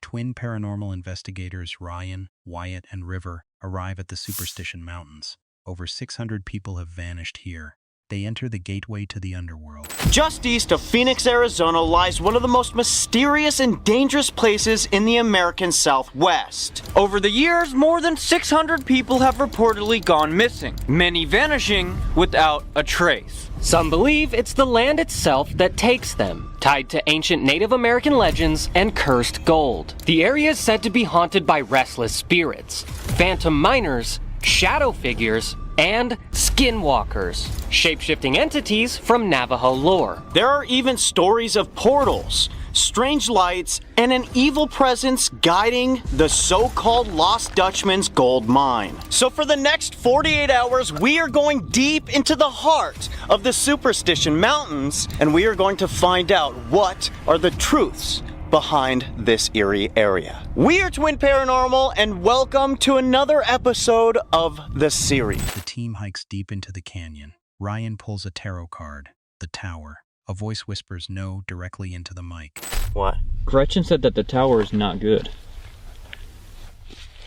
Twin paranormal investigators Ryan, Wyatt, and River arrive at the Superstition Mountains. Over 600 people have vanished here. They enter the gateway to the underworld. Just east of Phoenix, Arizona lies one of the most mysterious and dangerous places in the American Southwest. Over the years, more than 600 people have reportedly gone missing, many vanishing without a trace. Some believe it's the land itself that takes them, tied to ancient Native American legends and cursed gold. The area is said to be haunted by restless spirits, phantom miners, shadow figures, and skinwalkers, shape-shifting entities from Navajo lore. There are even stories of portals, strange lights, and an evil presence guiding the so-called Lost Dutchman's gold mine. So for the next 48 hours, we are going deep into the heart of the Superstition Mountains, and we are going to find out what are the truths behind this eerie area. We are Twin Paranormal, and welcome to another episode of the series. The team hikes deep into the canyon. Ryan pulls a tarot card, the tower. A voice whispers no directly into the mic. What? Gretchen said that the tower is not good.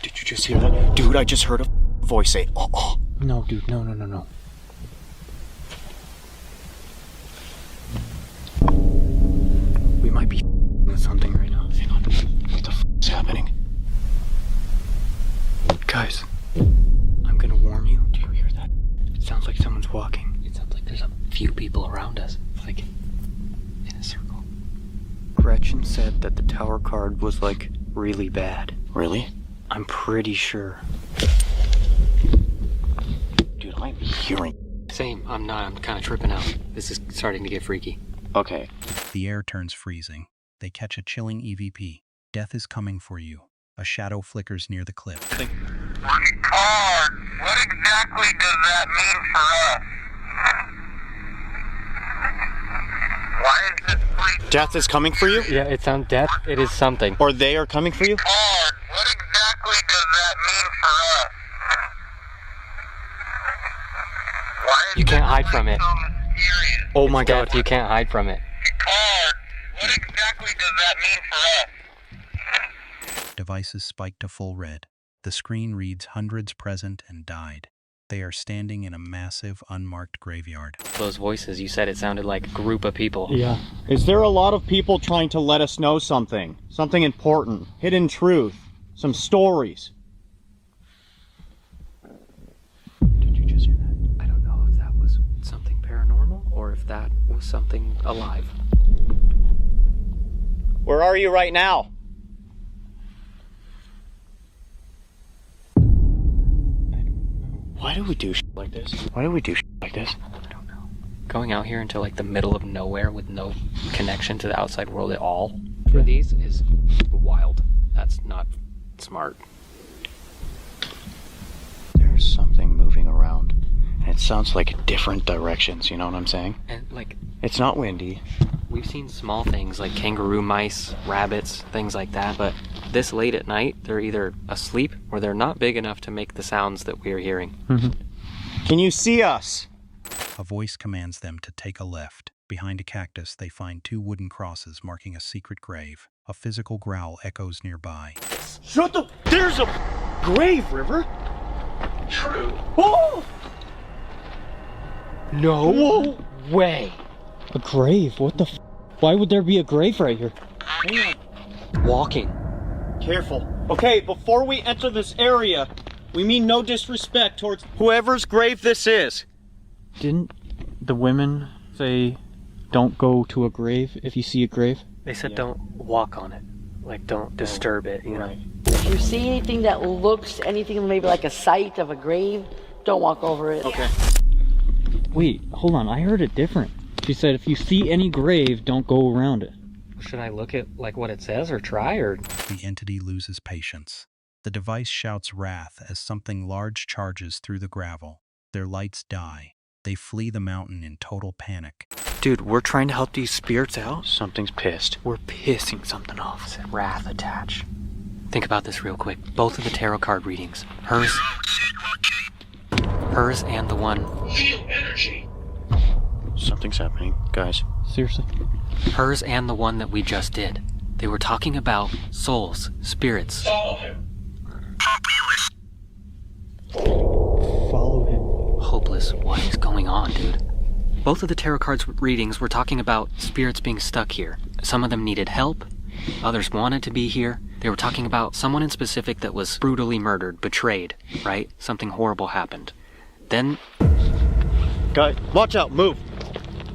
Did you just hear that? Dude, I just heard a voice say, oh. No, dude, no. We might be with something right now. Hang on. What the is happening? Guys, I'm gonna warn you. Do you hear that? It sounds like someone's walking. It sounds like there's a few people around us, like in a circle. Gretchen said that the tower card was like really bad. Really? I'm pretty sure. Dude, I'm hearing. Same, I'm kind of tripping out. This is starting to get freaky. Okay. The air turns freezing. They catch a chilling EVP. Death is coming for you. A shadow flickers near the cliff. Card. What exactly does that mean for us? Why is this place Death is coming for you? Yeah, it sounds death. It is something. Or they are coming for you? card? What exactly does that mean for us? Why is You can't this hide from place it. so mysterious? Oh my god, you can't hide from it. Card. What exactly does that mean for us? Devices spike to full red. The screen reads hundreds present and died. They are standing in a massive, unmarked graveyard. Those voices, you said it sounded like a group of people. Yeah. Is there a lot of people trying to let us know something? Something important, hidden truth, some stories? Did you just hear that? I don't know if that was something paranormal or if that was something alive. Where are you right now? Why do we do shit like this? Why do we do shit like this? I don't know. Going out here into like the middle of nowhere with no connection to the outside world at all for these is wild. That's not smart. There's something moving around. And it sounds like different directions, you know what I'm saying? And like, It's not windy. we've seen small things like kangaroo mice, rabbits, things like that, but this late at night, they're either asleep or they're not big enough to make the sounds that we're hearing. Can you see us? A voice commands them to take a left. Behind a cactus, they find two wooden crosses marking a secret grave. A physical growl echoes nearby. Shut the... There's a grave, River! True. Oh! No Whoa! way! A grave? What the Why would there be a grave right here? Walking. Careful. Okay, before we enter this area, we mean no disrespect towards whoever's grave this is. Didn't the women say don't go to a grave if you see a grave? They said don't walk on it. Like, don't disturb it, you know? If you see anything that looks anything maybe like a site of a grave, don't walk over it. Okay. Wait, hold on. I heard it different. She said if you see any grave, don't go around it. Should I look at like what it says or try or? The entity loses patience. The device shouts wrath as something large charges through the gravel. Their lights die. They flee the mountain in total panic. Dude, we're trying to help these spirits out. Something's pissed. We're pissing something off. Said wrath attach. Think about this real quick. Both of the tarot card readings. Hers and the one. Feel energy. Something's happening, guys. Seriously? Hers and the one that we just did. They were talking about souls, spirits. Follow him. Follow him. Hopeless. What is going on, dude? Both of the tarot cards readings were talking about spirits being stuck here. Some of them needed help. Others wanted to be here. They were talking about someone in specific that was brutally murdered, betrayed, right? Something horrible happened. Then... Guys, watch out, move!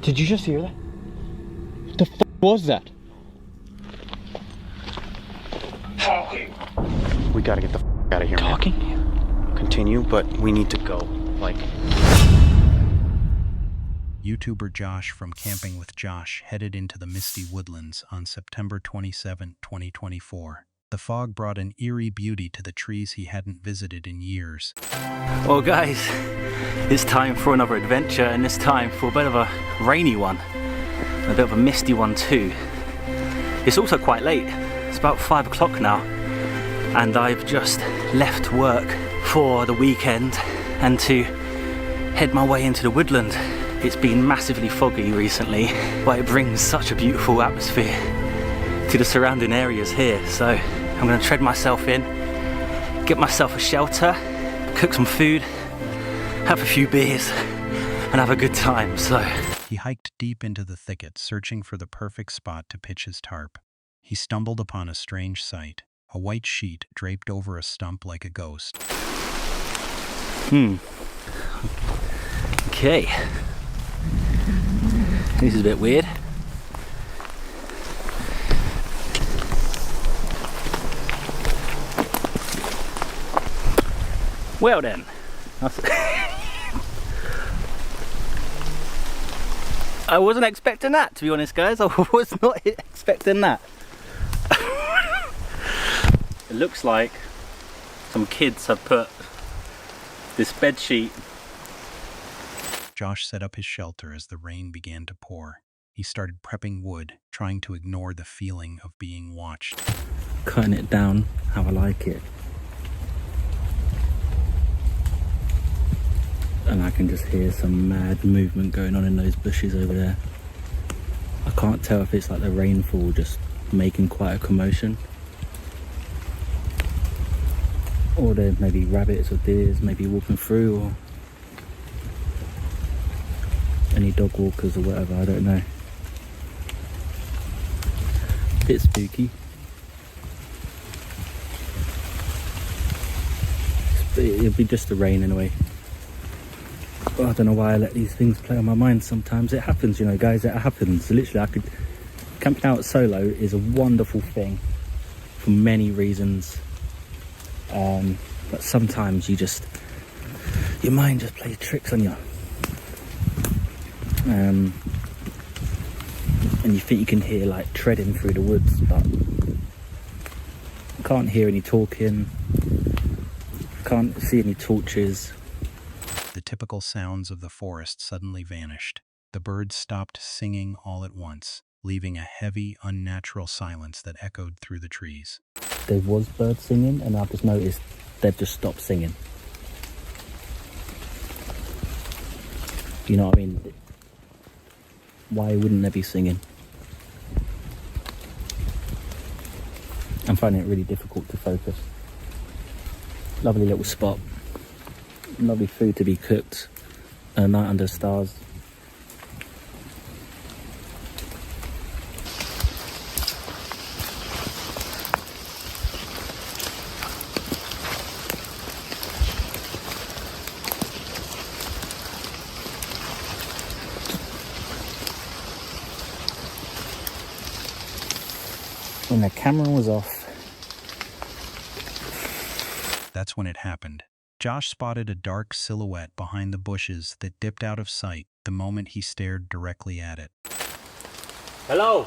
Did you just hear that? What the was that? Talking. We gotta get the out of here, man. Talking? Continue, but we need to go. Like... YouTuber Josh from Camping with Josh headed into the Misty woodlands on September 27, 2024. The fog brought an eerie beauty to the trees he hadn't visited in years. Well guys, it's time for another adventure, and this time for a bit of a rainy one. A bit of a misty one too. It's also quite late. It's about 5 o'clock now. And I've just left work for the weekend and to head my way into the woodland. It's been massively foggy recently, but it brings such a beautiful atmosphere to the surrounding areas here. So I'm going to tread myself in, get myself a shelter, cook some food, have a few beers, and have a good time. So He hiked deep into the thicket, searching for the perfect spot to pitch his tarp. He stumbled upon a strange sight, a white sheet draped over a stump like a ghost. Okay. This is a bit weird. Well then. I wasn't expecting that, to be honest guys. I was not expecting that. It looks like some kids have put this bed sheet. Josh set up his shelter as the rain began to pour. He started prepping wood, trying to ignore the feeling of being watched. Cutting it down how I like it. And I can just hear some mad movement going on in those bushes over there. I can't tell if it's like the rainfall just making quite a commotion, or there may be rabbits or deers maybe walking through, or any dog walkers or whatever, I don't know. Bit spooky. It'll be just the rain anyway. But I don't know why I let these things play on my mind sometimes. It happens, you know guys, it happens. Literally, camping out solo is a wonderful thing for many reasons. But sometimes your mind just plays tricks on you. And you think you can hear like treading through the woods, but you can't hear any talking, can't see any torches. The typical sounds of the forest suddenly vanished. The birds stopped singing all at once, leaving a heavy, unnatural silence that echoed through the trees. There was birds singing, and I've just noticed they've just stopped singing. You know what I mean? Why wouldn't they be singing? I'm finding it really difficult to focus. Lovely little spot. Lovely food to be cooked. A night under the stars. When the camera was off. That's when it happened. Josh spotted a dark silhouette behind the bushes that dipped out of sight the moment he stared directly at it. Hello?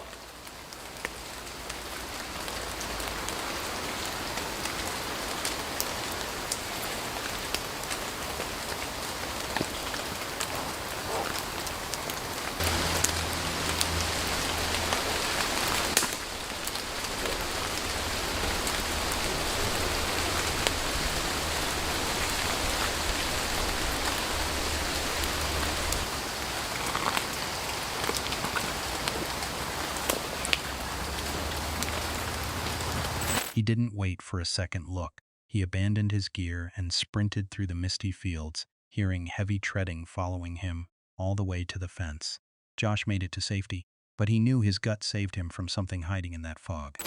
He didn't wait for a second look. He abandoned his gear and sprinted through the misty fields, hearing heavy treading following him all the way to the fence. Josh made it to safety, but he knew his gut saved him from something hiding in that fog.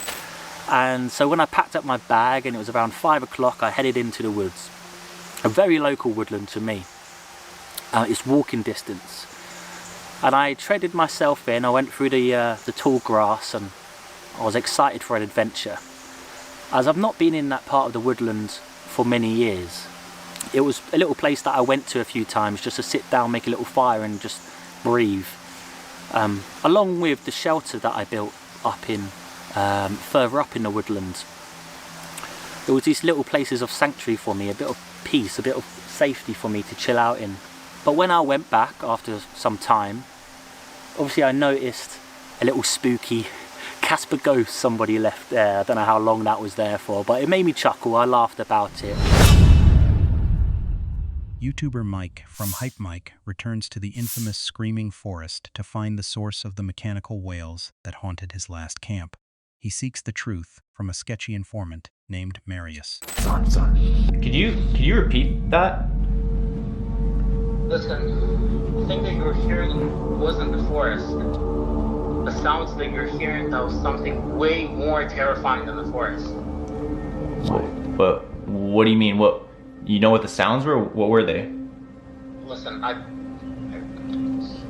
And so when I packed up my bag and it was around 5 o'clock, I headed into the woods. A very local woodland to me. It's walking distance. And I treaded myself in. I went through the tall grass and I was excited for an adventure. As I've not been in that part of the woodland for many years, it was a little place that I went to a few times just to sit down, make a little fire and just breathe. Along with the shelter that I built up in, further up in the woodland. There was these little places of sanctuary for me, a bit of peace, a bit of safety for me to chill out in. But when I went back after some time, obviously I noticed a little spooky Casper ghost somebody left there. I don't know how long that was there for, but it made me chuckle. I laughed about it. YouTuber Mike from Hype Mike returns to the infamous Screaming Forest to find the source of the mechanical wails that haunted his last camp. He seeks the truth from a sketchy informant named Marius. Could you repeat that? Listen, the thing that you were hearing wasn't the forest. The sounds that you're hearing, that was something way more terrifying than the forest. What do you mean? What? You know what the sounds were? What were they? Listen, I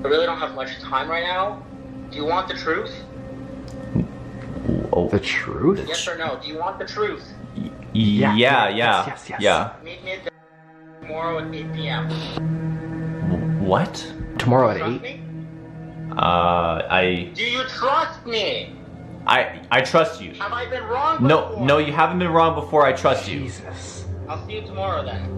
really don't have much time right now. Do you want the truth? Oh. The truth? Yes or no? Do you want the truth? Yeah. Yes. Yeah. Meet me at the tomorrow at 8 p.m. What? Tomorrow at Trust 8? me? Do you trust me? I trust you. Have I been wrong before? No, you haven't been wrong before. I trust you. Jesus. I'll see you tomorrow then.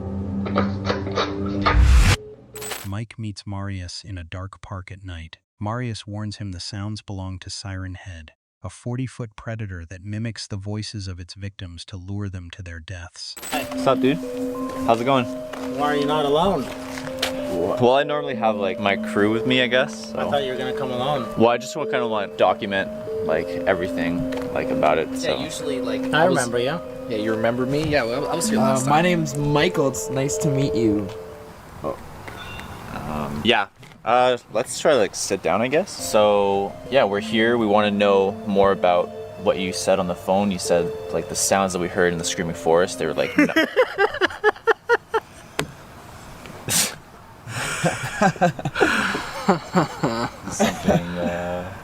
Mike meets Marius in a dark park at night. Marius warns him the sounds belong to Siren Head, a 40-foot predator that mimics the voices of its victims to lure them to their deaths. What's up, dude? How's it going? Why are you not alone? Well, I normally have like my crew with me, I guess. So. I thought you were gonna come alone. Well, I just want kind of like document like everything like about it. So. Yeah, usually like... I remember you. Yeah, you remember me? Yeah, well, I was here last time. My name's Michael. It's nice to meet you. Yeah. Let's try to like sit down, I guess. So yeah, we're here. We want to know more about what you said on the phone. You said like the sounds that we heard in the Screaming Forest. They were like. No. Something.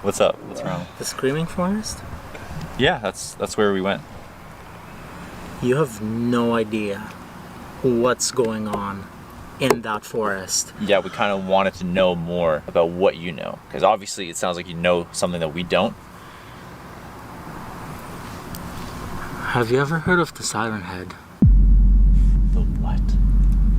What's up? What's wrong? The Screaming Forest? Yeah, that's where we went. You have no idea what's going on in that forest. Yeah, we kind of wanted to know more about what you know, because obviously it sounds like you know something that we don't. Have you ever heard of the Siren Head? The what?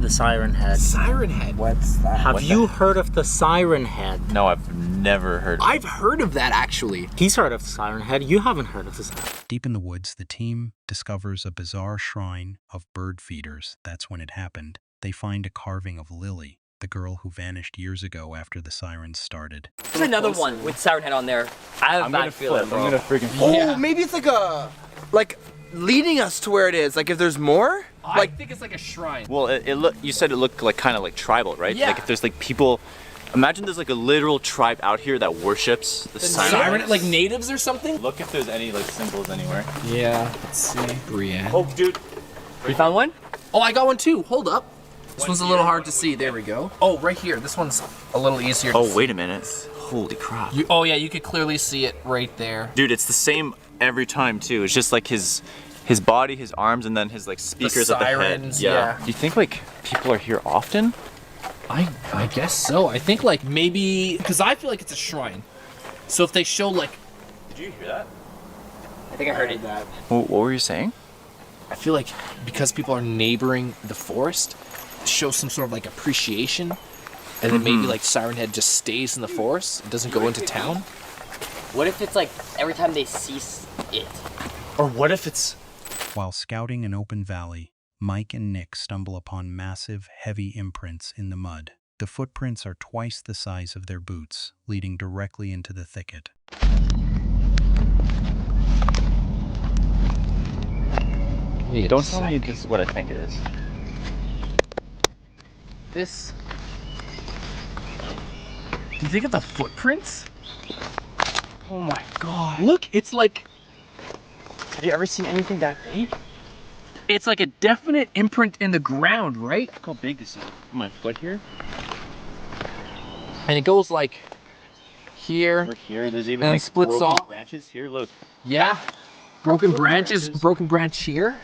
The Siren Head. Siren Head? What's that? Have you heard of the Siren Head? No, I've never heard of it. I've heard of that, actually. He's heard of the Siren Head. You haven't heard of the Siren Head. Deep in the woods, the team discovers a bizarre shrine of bird feeders. That's when it happened. They find a carving of Lily, the girl who vanished years ago after the sirens started. There's another one with Siren Head on there. I have a bad feeling, bro. I'm gonna freaking Oh, maybe it's like a... like, leading us to where it is. Like, if there's more? I think it's like a shrine. Well, you said it looked like kind of like tribal, right? Yeah. Like if there's like people, imagine there's like a literal tribe out here that worships the siren. Like natives or something? Look if there's any like symbols anywhere. Yeah, let's see. Brienne. Oh, dude. You found one? Oh, I got one too. Hold up. This one's a little hard to see. There we go. Oh, right here. This one's a little easier to see. Oh, wait a minute. Holy crap. Oh, yeah, you could clearly see it right there. Dude, it's the same every time too. It's just like his body, his arms, and then his like speakers at the head. Sirens, yeah. Do you think like people are here often? I guess so. I think like maybe because I feel like it's a shrine. So if they show like, Did you hear that? I think I heard it. What were you saying? I feel like because people are neighboring the forest, show some sort of like appreciation, and then maybe like Siren Head just stays in the forest and doesn't go into town. What if it's like every time they cease it? Or what if it's... While scouting an open valley, Mike and Nick stumble upon massive, heavy imprints in the mud. The footprints are twice the size of their boots, leading directly into the thicket. Don't tell me this is what I think it is. This. Do you think of the footprints? Oh my god. Look, it's like. Have you ever seen anything that big? It's like a definite imprint in the ground, right? Look how big this is. My foot here. And it goes like here. Over here, there's even and like splits broken off. branches here. Look. Yeah. Broken branches. Broken branch here.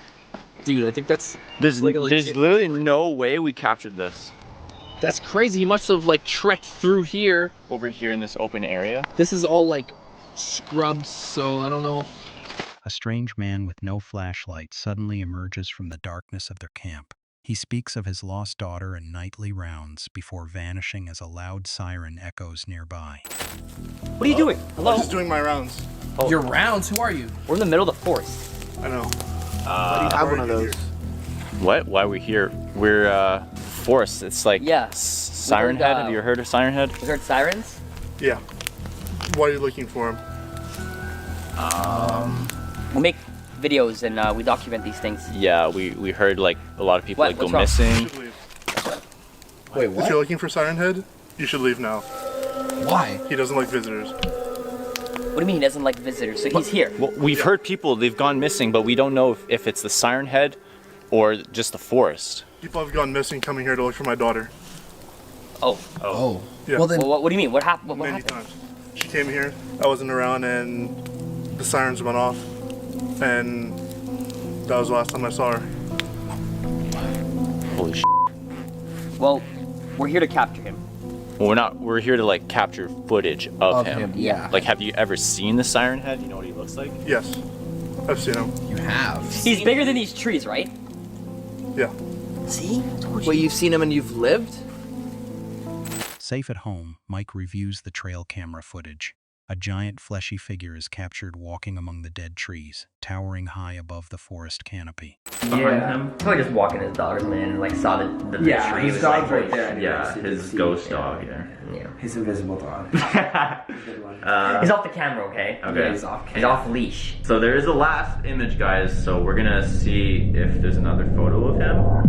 Dude, I think that's. There's like literally no way we captured this. That's crazy. He must have like trekked through here. Over here in this open area. This is all like scrubbed, so I don't know. A strange man with no flashlight suddenly emerges from the darkness of their camp. He speaks of his lost daughter and nightly rounds before vanishing as a loud siren echoes nearby. What are you doing? Hello? I'm just doing my rounds. Oh. Your rounds? Who are you? We're in the middle of the forest. I know. I have one of those. What? Why are we here? We're forest. It's like Yeah. Siren Head. Have you heard of Siren Head? You heard sirens? Yeah. Why are you looking for him? We make videos and we document these things. Yeah, we heard like a lot of people like go What's wrong? missing. You should leave. Wait, what? If you're looking for Siren Head, you should leave now. Why? He doesn't like visitors. What do you mean he doesn't like visitors? So he's here. Well, we've heard people, they've gone missing, but we don't know if it's the Siren Head or just the forest. People have gone missing coming here to look for my daughter. Oh. Yeah. Well then. Well, what do you mean? What happened? What Many happened? times. She came here, I wasn't around, and the sirens went off. And that was the last time I saw her. Holy sh**. Well, we're here to capture him. Well, we're here to like capture footage of him. Yeah. Like, have you ever seen the Siren Head? You know what he looks like? Yes, I've seen him. You have. He's bigger than these trees, right? Yeah. See? I told you. Wait, you've seen him and you've lived? Safe at home, Mike reviews the trail camera footage. A giant fleshy figure is captured walking among the dead trees, towering high above the forest canopy. Yeah. He's probably just walking his dog, man, and like saw the tree. his dog's right there. Yeah, his ghost dog here. Yeah. His invisible dog. He's off the camera, okay? Okay. Yeah, he's off He's off leash. So there is a last image, guys, so we're gonna see if there's another photo of him.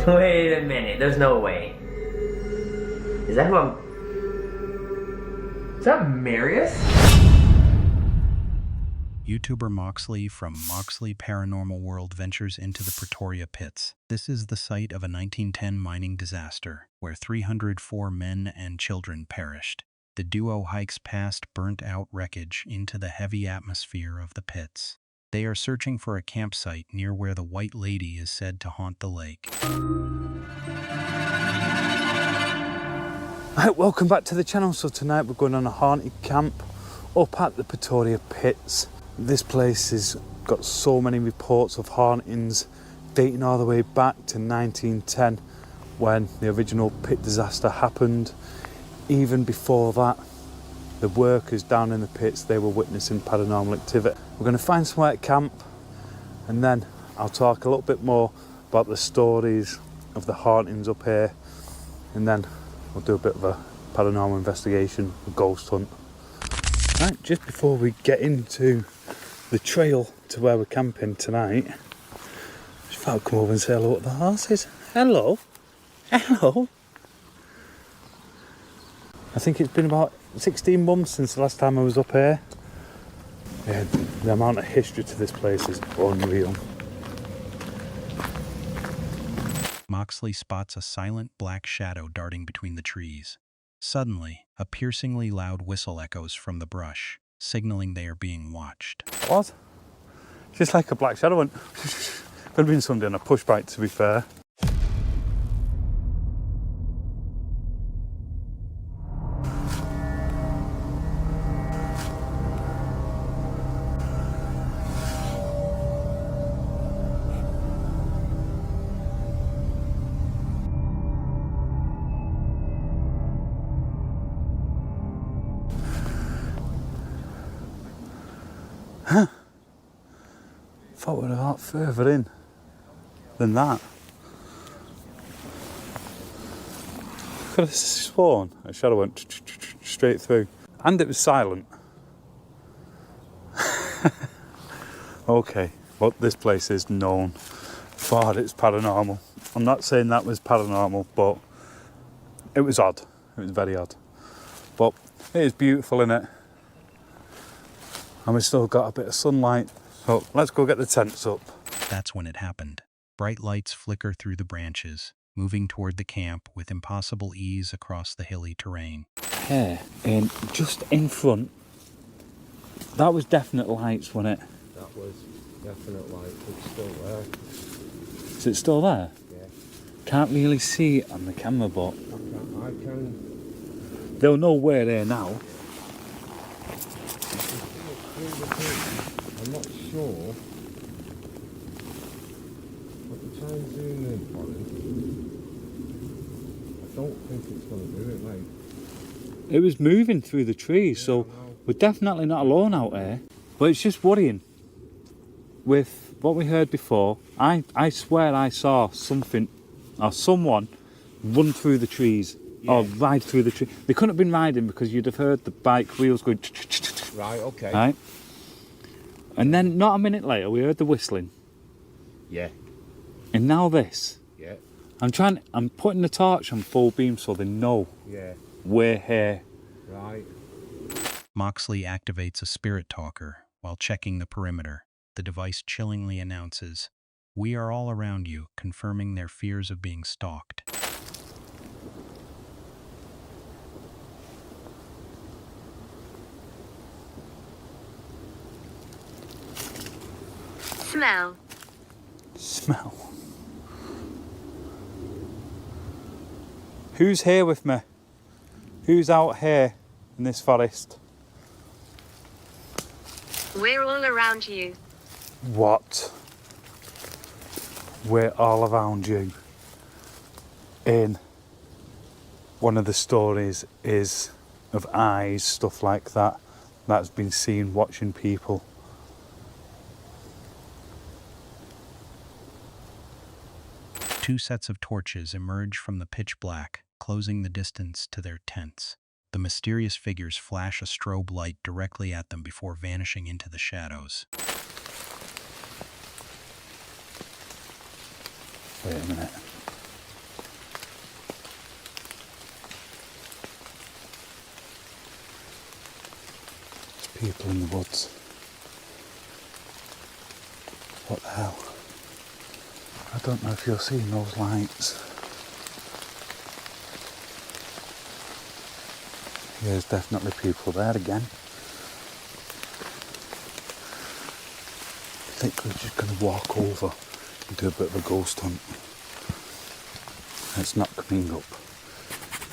Wait a minute, there's no way. Is that who I'm... Is that Marius? YouTuber Moxley from Moxley Paranormal World ventures into the Ptoria pits. This is the site of a 1910 mining disaster, where 304 men and children perished. The duo hikes past burnt-out wreckage into the heavy atmosphere of the pits. They are searching for a campsite near where the White Lady is said to haunt the lake. Right, welcome back to the channel. So tonight we're going on a haunted camp up at the Ptoria pits. This place has got so many reports of hauntings dating all the way back to 1910 when the original pit disaster happened. Even before that, the workers down in the pits, they were witnessing paranormal activity. We're going to find somewhere to camp and then I'll talk a little bit more about the stories of the hauntings up here, and then we'll do a bit of a paranormal investigation, a ghost hunt. Right, just before we get into the trail to where we're camping tonight, just thought I'd come over and say hello to the horses. Hello. Hello. I think it's been about 16 months since the last time I was up here. Yeah, the amount of history to this place is unreal. Moxley spots a silent black shadow darting between the trees. Suddenly, a piercingly loud whistle echoes from the brush, signaling they are being watched. What? Just like a black shadow went. Could have been somebody on a push bike, to be fair. Huh. Thought we'd a lot further in than that. could have sworn a shadow went straight through. And it was silent. Okay, but this place is known for its paranormal. I'm not saying that was paranormal, but it was odd. It was very odd. But it is beautiful, innit? And we've still got a bit of sunlight. So let's go get the tents up. That's when it happened. Bright lights flicker through the branches, moving toward the camp with impossible ease across the hilly terrain. Here, just in front, that was definite lights, wasn't it? That was definite light. It's still there. Is it still there? Yeah. Can't really see it on the camera, but I can. they'll know we're there now. I'm not sure. But the time zoom in for it. I don't think it's going to do it, mate. It was moving through the trees, so we're definitely not alone out here. But it's just worrying. With what we heard before, I swear I saw something or someone run through the trees or ride through the tree. They couldn't have been riding because you'd have heard the bike wheels going. Right, okay. Right. And then not a minute later, we heard the whistling. Yeah. And now this. Yeah. I'm putting the torch on full beam so they know. Yeah. We're here. Right. Moxley activates a spirit talker while checking the perimeter. The device chillingly announces, "We are all around you," confirming their fears of being stalked. Smell. Smell. Who's here with me? Who's out here in this forest? We're all around you. What? We're all around you. In one of the stories is of eyes, stuff like that, that's been seen watching people. Two sets of torches emerge from the pitch black, closing the distance to their tents. The mysterious figures flash a strobe light directly at them before vanishing into the shadows. Wait a minute. There's people in the woods. What the hell? I don't know if you're seeing those lights. There's definitely people there again. I think we're just going to walk over and do a bit of a ghost hunt. It's not coming up.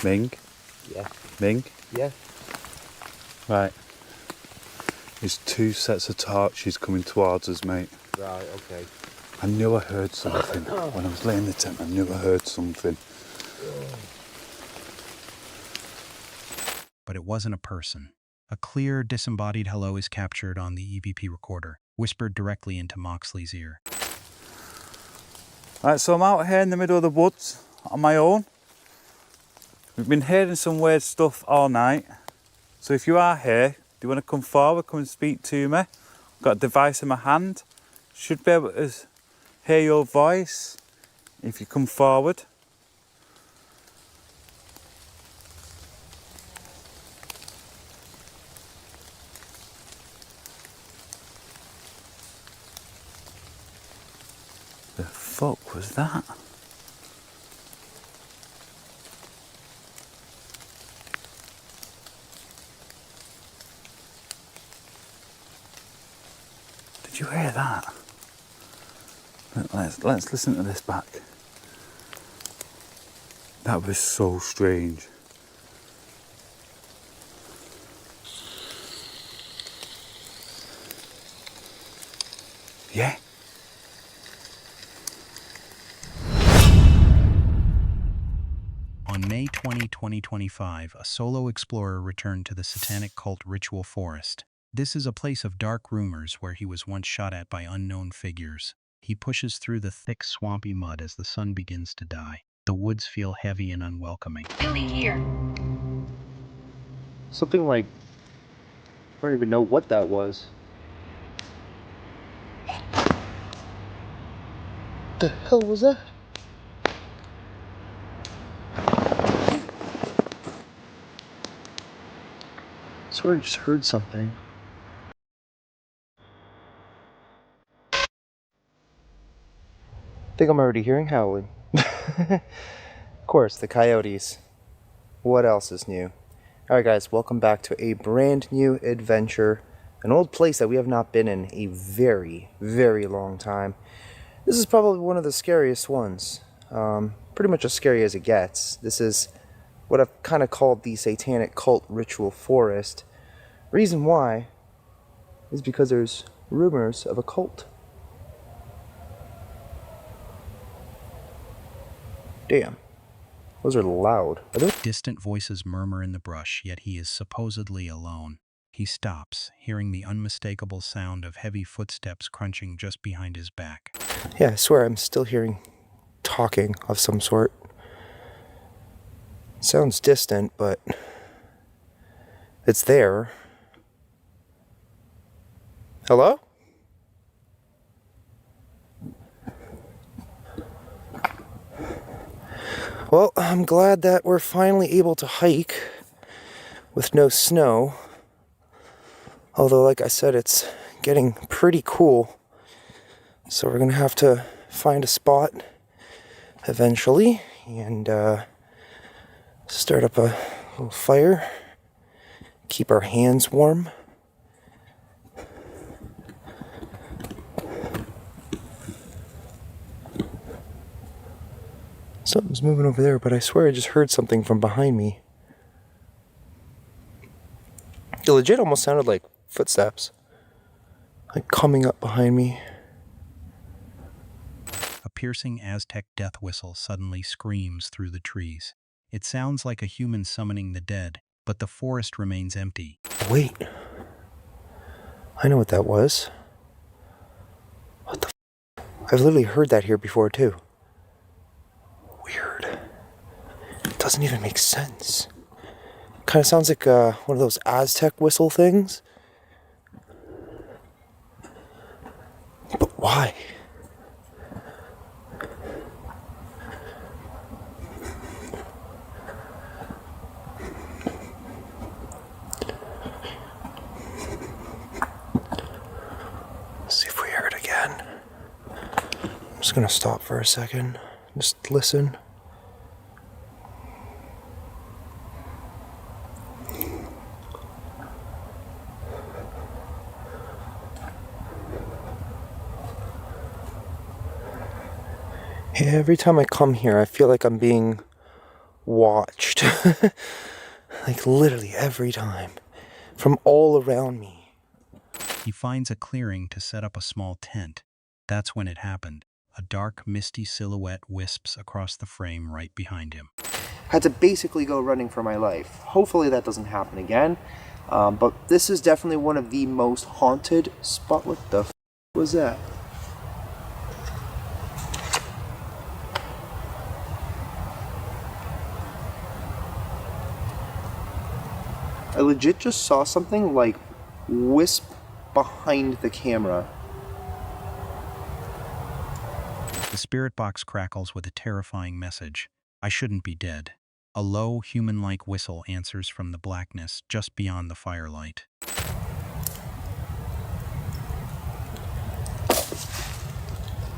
Ming? Yeah. Ming? Yeah. Right. There's two sets of torches coming towards us, mate. Right, okay. I knew I heard something. When I was laying in the tent, I knew I heard something. But it wasn't a person. A clear, disembodied hello is captured on the EVP recorder, whispered directly into Moxley's ear. Right, so I'm out here in the middle of the woods on my own. We've been hearing some weird stuff all night. So if you are here, do you want to come forward, come and speak to me? I've got a device in my hand. Should be able to hear your voice if you come forward. The fuck was that? Did you hear that? Let's listen to this back. That was so strange. Yeah. On May 20, 2025, a solo explorer returned to the satanic cult Ritual Forest. This is a place of dark rumors where he was once shot at by unknown figures. He pushes through the thick, swampy mud as the sun begins to die. The woods feel heavy and unwelcoming. Really here. Something like, I don't even know what that was. The hell was that? I swear I just heard something. I think I'm already hearing howling. Of course, the coyotes. What else is new? Alright guys, welcome back to a brand new adventure. An old place that we have not been in a very, very long time. This is probably one of the scariest ones. Pretty much as scary as it gets. This is what I've kind of called the satanic cult ritual forest. Reason why is because there's rumors of a cult. Damn. Those are loud. Distant voices murmur in the brush, yet he is supposedly alone. He stops, hearing the unmistakable sound of heavy footsteps crunching just behind his back. Yeah, I swear I'm still hearing talking of some sort. Sounds distant, but it's there. Hello? Well, I'm glad that we're finally able to hike with no snow. Although, like I said, it's getting pretty cool. So we're going to have to find a spot eventually and start up a little fire. Keep our hands warm. Something's moving over there, but I swear I just heard something from behind me. It legit almost sounded like footsteps. Like coming up behind me. A piercing Aztec death whistle suddenly screams through the trees. It sounds like a human summoning the dead, but the forest remains empty. Wait. I know what that was. What the f? I've literally heard that here before too. Weird. It doesn't even make sense. Kind of sounds like one of those Aztec whistle things. But why? Let's see if we hear it again. I'm just gonna stop for a second. Just listen. Every time I come here, I feel like I'm being watched. Like literally every time. From all around me. He finds a clearing to set up a small tent. That's when it happened. A dark, misty silhouette wisps across the frame right behind him. Had to basically go running for my life. Hopefully that doesn't happen again. But this is definitely one of the most haunted spots. What the f was that? I legit just saw something like wisp behind the camera. The spirit box crackles with a terrifying message. I shouldn't be dead. A low, human-like whistle answers from the blackness just beyond the firelight.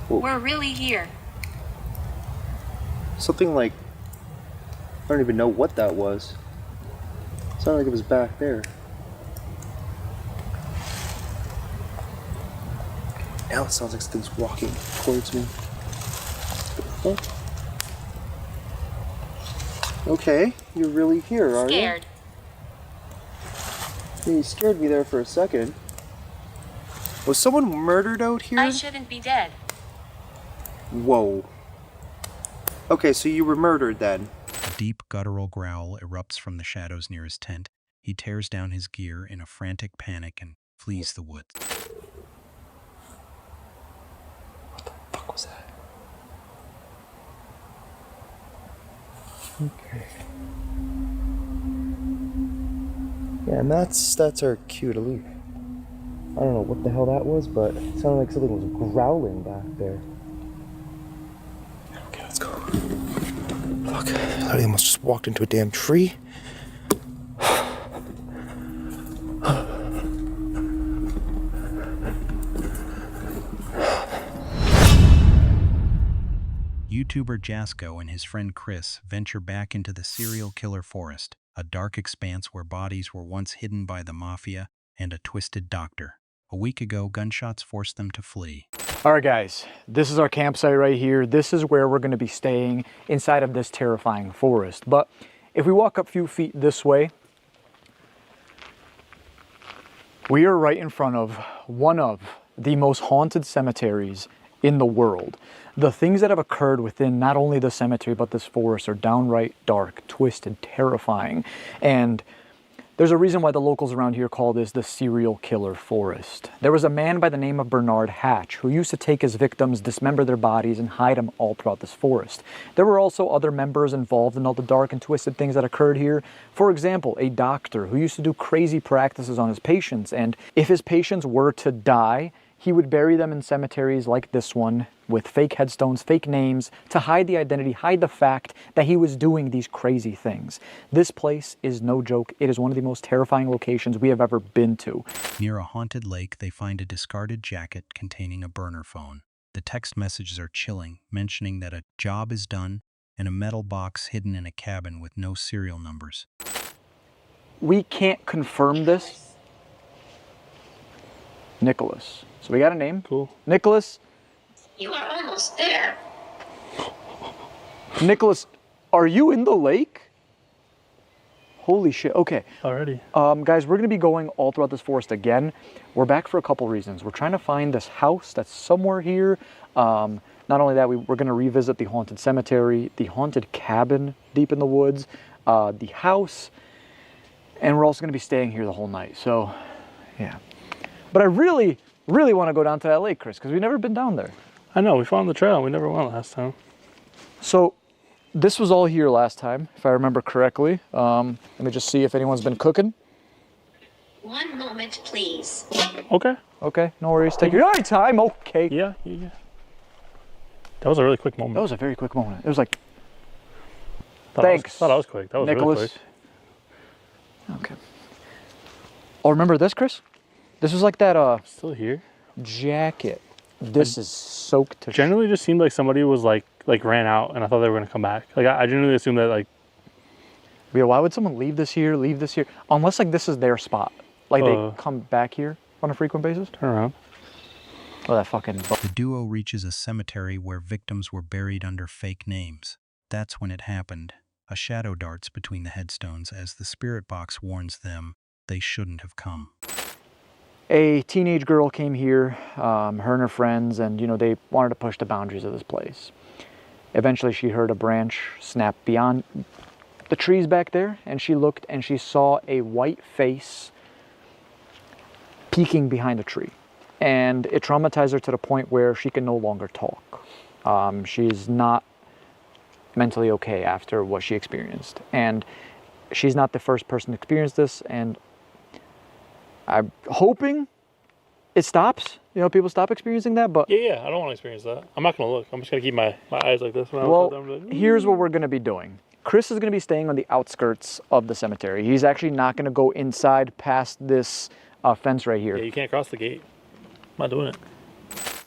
We're really here. Something like, I don't even know what that was. It sounded like it was back there. Now it sounds like something's walking towards me. Oh. Okay, you're really here, are Scared. you? You scared me there for a second. Was someone murdered out here? I shouldn't be dead. Whoa. Okay, so you were murdered then. A deep guttural growl erupts from the shadows near his tent. He tears down his gear in a frantic panic and flees the woods. What the fuck was that? Okay. Yeah, and that's our cue to leave. I don't know what the hell that was, but it sounded like something was growling back there. Okay, let's go. Fuck, I literally almost just walked into a damn tree. YouTuber Jasko and his friend Chris venture back into the serial killer forest, a dark expanse where bodies were once hidden by the mafia and a twisted doctor. A week ago, gunshots forced them to flee. All right, guys, this is our campsite right here. This is where we're going to be staying inside of this terrifying forest. But if we walk a few feet this way, we are right in front of one of the most haunted cemeteries in the world. The things that have occurred within not only the cemetery but this forest are downright dark, twisted, terrifying. And there's a reason why the locals around here call this the serial killer forest. There was a man by the name of Bernard Hatch who used to take his victims, dismember their bodies, and hide them all throughout this forest. There were also other members involved in all the dark and twisted things that occurred here. For example, a doctor who used to do crazy practices on his patients, and if his patients were to die, he would bury them in cemeteries like this one with fake headstones, fake names, to hide the identity, hide the fact that he was doing these crazy things. This place is no joke. It is one of the most terrifying locations we have ever been to. Near a haunted lake, they find a discarded jacket containing a burner phone. The text messages are chilling, mentioning that a job is done and a metal box hidden in a cabin with no serial numbers. We can't confirm this. Nicholas. So we got a name. Cool. Nicholas. You are almost there. Nicholas, are you in the lake? Holy shit. Okay. Already. Guys, we're going to be going all throughout this forest again. We're back for a couple reasons. We're trying to find this house that's somewhere here. Not only that, we're going to revisit the haunted cemetery, the haunted cabin deep in the woods, the house, and we're also going to be staying here the whole night. So, yeah. But I really want to go down to that lake, Chris, because we've never been down there. I know, we found the trail. We never went last time. So this was all here last time, if I remember correctly. Let me just see if anyone's been cooking. 1 moment, please. Okay. Okay, no worries. Take your time. Okay. Yeah. That was a really quick moment. That was a very quick moment. It was like, thanks. Thought that was quick. That was Nicholas. really quick. Okay. Oh, remember this, Chris? This was like that, still here? Jacket. This is soaked to generally just seemed like somebody was like ran out and I thought they were going to come back. Like I generally assumed that like... Yeah, why would someone leave this here? Unless like this is their spot. Like they come back here on a frequent basis? Turn around. Oh, that fucking... The duo reaches a cemetery where victims were buried under fake names. That's when it happened. A shadow darts between the headstones as the spirit box warns them they shouldn't have come. A teenage girl came here, her and her friends, and they wanted to push the boundaries of this place. Eventually she heard a branch snap beyond the trees back there, and she looked and she saw a white face peeking behind a tree. And it traumatized her to the point where she can no longer talk. She's not mentally okay after what she experienced. And she's not the first person to experience this, and I'm hoping it stops. People stop experiencing that, but... Yeah, I don't want to experience that. I'm not going to look. I'm just going to keep my eyes like this. Here's what we're going to be doing. Chris is going to be staying on the outskirts of the cemetery. He's actually not going to go inside past this fence right here. Yeah, you can't cross the gate. I'm not doing it.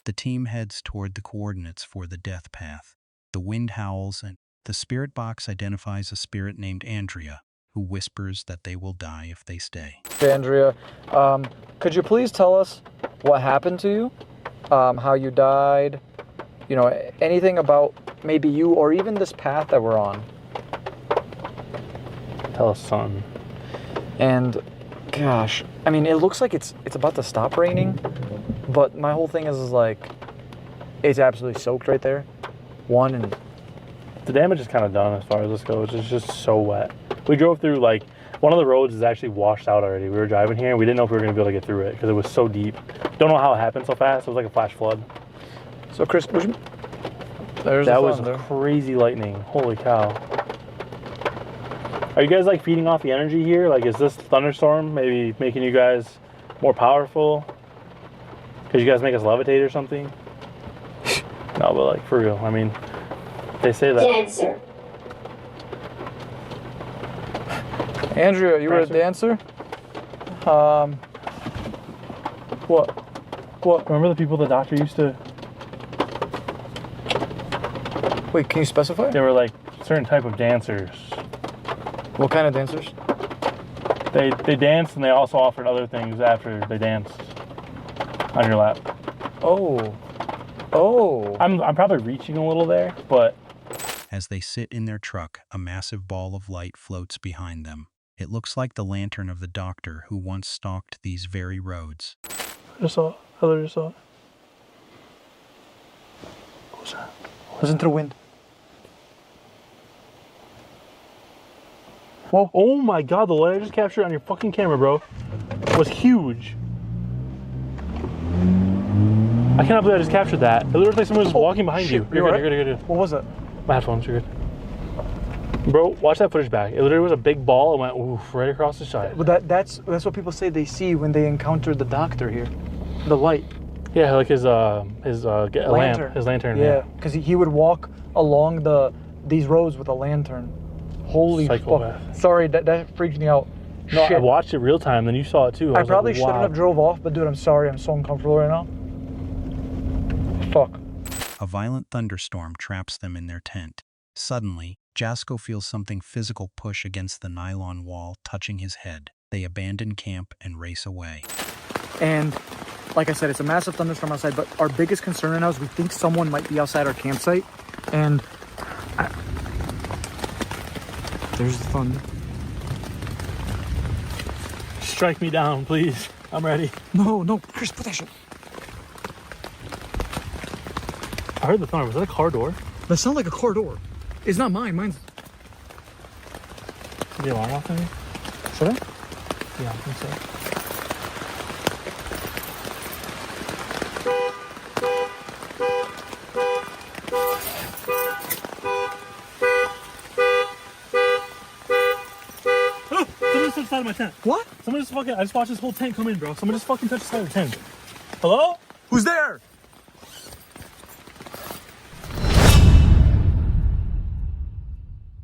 The team heads toward the coordinates for the death path. The wind howls, and the spirit box identifies a spirit named Andrea, who whispers that they will die if they stay. Andrea, could you please tell us what happened to you? How you died? Anything about maybe you or even this path that we're on? Tell us, son. And, gosh, I mean, it looks like it's about to stop raining, but my whole thing is like, it's absolutely soaked right there. And the damage is kind of done as far as this goes. It's just so wet. We drove through, like, one of the roads is actually washed out already. We were driving here, and we didn't know if we were going to be able to get through it because it was so deep. Don't know how it happened so fast. It was like a flash flood. So, Chris, that was crazy lightning. Holy cow. Are you guys like feeding off the energy here? Like, is this thunderstorm maybe making you guys more powerful? Because you guys make us levitate or something? No, but like, for real, I mean, they say that. Dancer. Andrea, you were a dancer? What? Remember the people the doctor used to... Wait, can you specify? They were like certain type of dancers. What kind of dancers? They danced and they also offered other things after they danced on your lap. Oh. I'm probably reaching a little there, but... As they sit in their truck, a massive ball of light floats behind them. It looks like the lantern of the doctor who once stalked these very roads. I just saw it. I literally just saw it. What was that? Listen to the wind. Whoa. Oh my god, the light I just captured on your fucking camera, bro, was huge. I cannot believe I just captured that. It literally looked like someone was walking behind you. You're good. What was it? My headphones, you're good. Bro, watch that footage back. It literally was a big ball and went oof, right across the side. But that's what people say they see when they encounter the doctor here. The light. Yeah, like his lamp, his lantern. Yeah, because he would walk along these roads with a lantern. Holy fuck. Sorry, that freaked me out. No, Shit. I watched it real time, then you saw it too. I probably shouldn't have drove off, but dude, I'm sorry. I'm so uncomfortable right now. Fuck. A violent thunderstorm traps them in their tent. Suddenly, Jasko feels something physical push against the nylon wall, touching his head. They abandon camp and race away. And like I said, it's a massive thunderstorm outside, but our biggest concern right now is we think someone might be outside our campsite. And there's the thunder. Strike me down, please. I'm ready. No, Chris, put that shit. I heard the thunder. Was that a car door? That sounded like a car door. It's not mine. Mine's... Is the alarm off maybe? Should I? Yeah, I think so. Side of my tent. What? Someone just fucking... I just watched this whole tent come in, bro. Someone just fucking touched the side of the tent. Hello? Who's there?